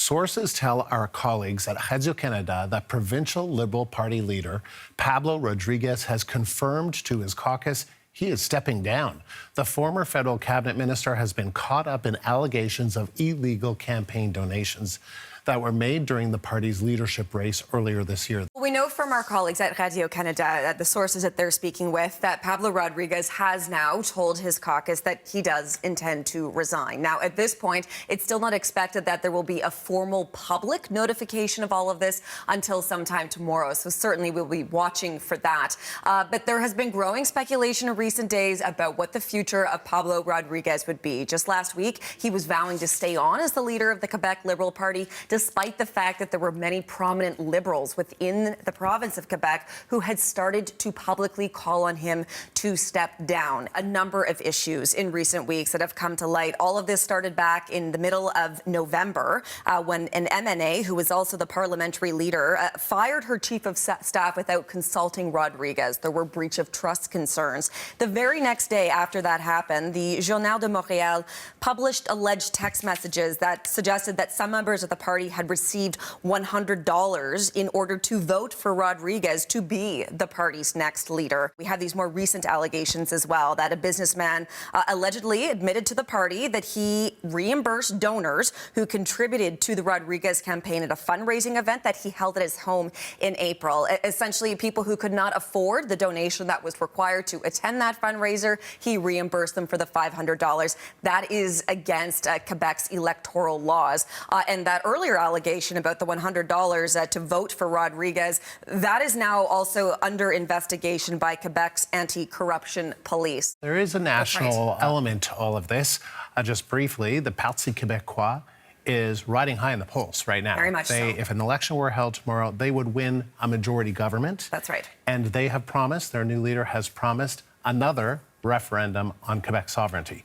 Sources tell our colleagues at Radio-Canada that provincial Liberal Party leader Pablo Rodriguez has confirmed to his caucus he is stepping down. The former federal cabinet minister has been caught up in allegations of illegal campaign donations that were made during the party's leadership race earlier this year. We know from our colleagues at Radio-Canada, the sources that they're speaking with, that Pablo Rodriguez has now told his caucus that he does intend to resign. Now, at this point, it's still not expected that there will be a formal public notification of all of this until sometime tomorrow. So certainly we'll be watching for that. But there has been growing speculation in recent days about what the future of Pablo Rodriguez would be. Just last week, he was vowing to stay on as the leader of the Quebec Liberal Party, despite the fact that there were many prominent Liberals within the province of Quebec who had started to publicly call on him to step down. A number of issues in recent weeks that have come to light. All of this started back in the middle of November when an MNA, who was also the parliamentary leader, fired her chief of staff without consulting Rodriguez. There were breach of trust concerns. The very next day after that happened, the Journal de Montréal published alleged text messages that suggested that some members of the party had received $100 in order to vote for Rodriguez to be the party's next leader. We have these more recent allegations as well that a businessman allegedly admitted to the party that he reimbursed donors who contributed to the Rodriguez campaign at a fundraising event that he held at his home in April. Essentially, people who could not afford the donation that was required to attend that fundraiser, he reimbursed them for the $500. That is against Quebec's electoral laws. And that earlier allegation about the $100 to vote for Rodriguez, that is now also under investigation by Quebec's anti-corruption police. There is a national element to all of this. Just briefly, the Parti Québécois is riding high in the polls right now. Very much so. If an election were held tomorrow, they would win a majority government. That's right. And they have promised, their new leader has promised, another referendum on Quebec sovereignty.